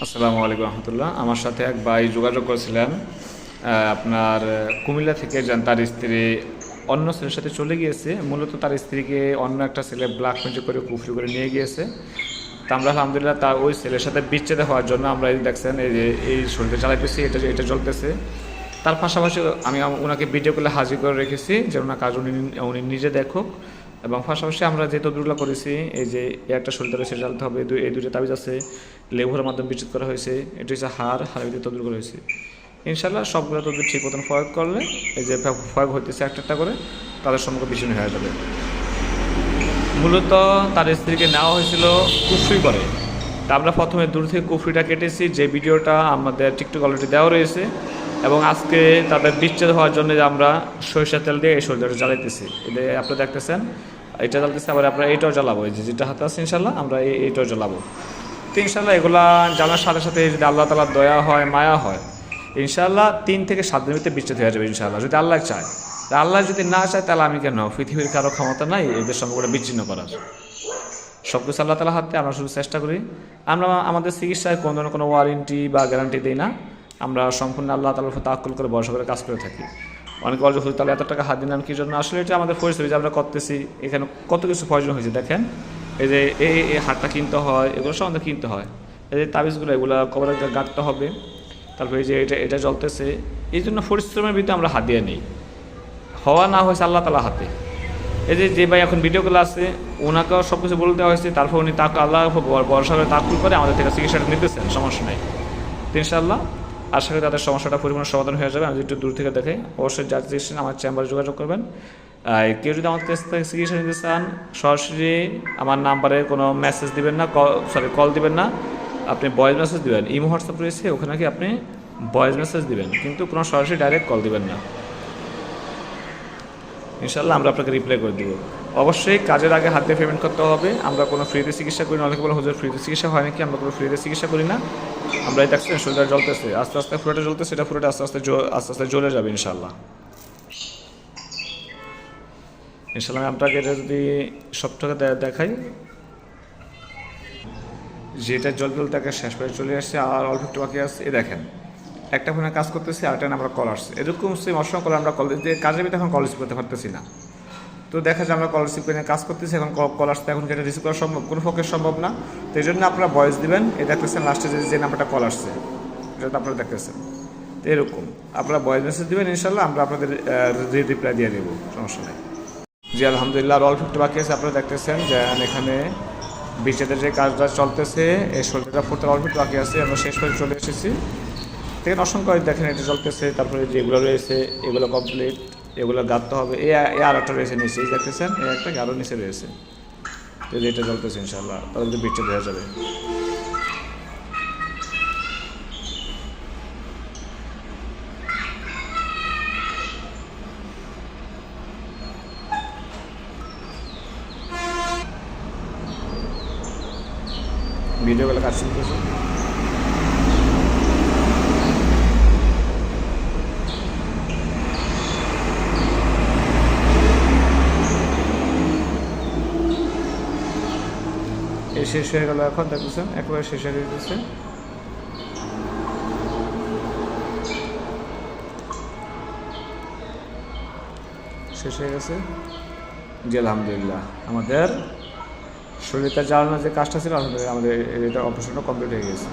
আসসালামু আলাইকুম রহমতুল্লাহ। আমার সাথে এক ভাই যোগাযোগ করেছিলেন। আপনার কুমিল্লা থেকে যান, তার স্ত্রী অন্য ছেলের সাথে চলে গিয়েছে। মূলত তার স্ত্রীকে অন্য একটা ছেলে ব্ল্যাকমেল করে কুফরি করে নিয়ে গিয়েছে। তা আমরা আলহামদুলিল্লাহ তার ওই ছেলের সাথে বিচ্ছেদ হওয়ার জন্য আমরা এই দেখছেন এই যে এই শরীরটা চালাইতেছি, এটা এটা চলতেছে। তার পাশাপাশি আমি ওনাকে ভিডিও কলে হাজির করে রেখেছি যে ওনার কাজ উনি নিজে দেখুক। এবং পাশাপাশি আমরা যে তদবিরগুলো করেছি, এই যে একটা শরীরটা রয়েছে জ্বালতে হবে, এই দুইটা তাবিজ আছে, লেবুর মাধ্যমে বিচ্ছেদ করা হয়েছে, এটা হচ্ছে হাড়ের ভিতরে তদবির করা হয়েছে। ইনশাল্লাহ সবগুলো তদবির ঠিক মতন প্রয়োগ করলে এই যে প্রয়োগ হইতেছে একটা একটা করে, তাদের সম্মুখে বিচ্ছিন্ন হয়ে যাবে। মূলত তার স্ত্রীকে নেওয়া হয়েছিল কুফরি করে। তা আমরা প্রথমে দূর থেকে কুফরিটা কেটেছি, যে ভিডিওটা আমাদের টিকটক অলরেডি দেওয়া রয়েছে। এবং আজকে তাদের বিচ্ছেদ হওয়ার জন্য যে আমরা সরিষার তেল দিয়ে এই শরীরটা জ্বালাইতেছি, এটা আপনারা দেখতেছেন, এটা জ্বালতেছি। আবার আমরা এইটাও জ্বালাবো, এই যেটা হাতে আছে ইনশাল্লাহ আমরা এইটাও জ্বালাবো। তো ইনশাল্লাহ এগুলা জ্বালানোর সাথে সাথে যদি আল্লাহ তাআলার দয়া হয়, মায়া হয়, ইনশাল্লাহ 3 থেকে 7 দিনের ভিতরে বিচ্ছেদ হয়ে যাবে ইনশাল্লাহ, যদি আল্লাহ চায়। আল্লাহ যদি না চায় তাহলে আমি কেন, পৃথিবীর কারো ক্ষমতা নাই এদের সম্পর্কে বিচ্ছিন্ন করার। সব কিছু আল্লাহ তাআলার হাতে, আমরা শুধু চেষ্টা করি। আমরা আমাদের চিকিৎসায় কোনো ধরনের কোনো ওয়ারেন্টি বা গ্যারান্টি দিই না, আমরা সম্পূর্ণ আল্লাহ তাআলার উপর তাওয়াক্কুল করে ভরসা করে কাজ করে থাকি। অনেকে বলে হুজুর তাহলে এত টাকা হাত দিলেন কী জন্য? আসলে এটা আমাদের পরিস্থিতি যে আমরা করতেছি, এখানে কত কিছু প্রয়োজন হয়েছে দেখেন। এই যে এই হাটটা কিনতে হয়, এগুলো সব আমাদের কিনতে হয়। এই যে তাবিজগুলো, এগুলো কবরে গাঁটতে হবে। তারপরে এই যে এটা জ্বলতেছে, এই জন্য পরিশ্রমের ভিতরে আমরা হাত দিয়ে নিই। হওয়া না হয়েছে আল্লাহ তাআলার হাতে। এই যে ভাই এখন ভিডিওগুলো আছে, ওনাকেও সব কিছু বলে দেওয়া হয়েছে, তারপর উনি আল্লাহ ভরসা করে তাকুল করে আমাদের থেকে চিকিৎসাটা নিতেছেন, সমস্যা নেই। ইনশাআল্লাহ আশা করি তাদের সমস্যাটা পরিমাণ সমাধান হয়ে যাবে। আমি একটু দূর থেকে দেখে অবশ্যই যার চিকিৎসা আমার চেম্বারে যোগাযোগ করবেন। কেউ যদি আমার কাছ থেকে চিকিৎসা নিতে চান, সরাসরি আমার নাম্বারে কোনো মেসেজ দিবেন না, কল দিবেন না, আপনি ভয়েস মেসেজ দিবেন। ইমো হোয়াটসঅ্যাপ রয়েছে, ওখানে কি আপনি ভয়েস মেসেজ দিবেন, কিন্তু কোনো সরাসরি ডাইরেক্ট কল দিবেন না। ইনশাল্লাহ আমরা আপনাকে রিপ্লাই করে দেবো। অবশ্যই কাজের আগে হাত দিয়ে পেমেন্ট করতে হবে। আমরা কোনো ফ্রিতে চিকিৎসা করি না। অনেকে বলে হুজুর ফ্রিতে চিকিৎসা হয় নাকি? আমরা কোনো ফ্রিতে চিকিৎসা করি না। আমরা এই দেখছেন শরীরটা জ্বলতেছে, আস্তে আস্তে পুরোটা জ্বলতেছে, এটা পুরোটা আস্তে আস্তে জ্বলে যাবে ইনশাল্লাহ। ইনশাল্লাহ আমি আপনাকে এটা যদি সবটাকে দেখাই, যেটা জল তাকে শেষ করে চলে আসছে, আর অল্প একটু বাকি আছে। দেখেন একটা ফোনে কাজ করতেছি, আরেকটা আমরা কল আসছে, এরকম সেম অসংখ্য কল আমরা কল যে কাজের ভিতরে এখন কল রিসিভ করতে পারতেছি না। তো দেখা যায় আমরা কল রিসিভ করে কাজ করতেছি, এখন কল আসতে এখন এটা রিসিভ করা সম্ভব, কোনো পক্ষে সম্ভব না। তো এই জন্য আপনারা ভয়েস দিবেন। এই দেখতেছেন লাস্টে যে নাম্বারটা কল আসছে, এটা আপনারা দেখতেছেন। তো এরকম আপনারা ভয়েস মেসেজ দেবেন, ইনশাল্লাহ আমরা আপনাদের রিপ্লাই দিয়ে দেবো, সমস্যা নেই। জি আলহামদুলিল্লাহ, আর অল্প একটু বাকি আছে। আপনারা দেখতেছেন যে এখানে বিচ্ছেদের যে কাজটা চলতেছে, এই শরীরটা ফুটতে অল্প একটু বাকি আছে, আমরা শেষ করে চলে এসেছি। দেখেন অসংখ্য দেখেন এটা চলতেছে। তারপরে যেগুলো রয়েছে এগুলো কমপ্লিট, এগুলো গাঁথতে হবে। আর একটা রয়েছে নিচে, দেখতেছেন এই একটা আরও নিচে রয়েছে। তো এটা চলতেছে ইনশাল্লাহ, তাহলে বিচ্ছেদ হয়ে যাবে। ভিডিওগুলো কাজ চলতেছে। এই শেষ হয়ে গেল, এখন দেখতেছেন একেবারে শেষ হয়ে যেতেছে। শেষ হয়ে গেছে। জি আলহামদুলিল্লাহ, আমাদের শরীরটা জ্বালানোর যে কাজটা ছিল আলহামদুলিল্লাহ আমাদের এটা অপারেশনটা কমপ্লিট হয়ে গেছে।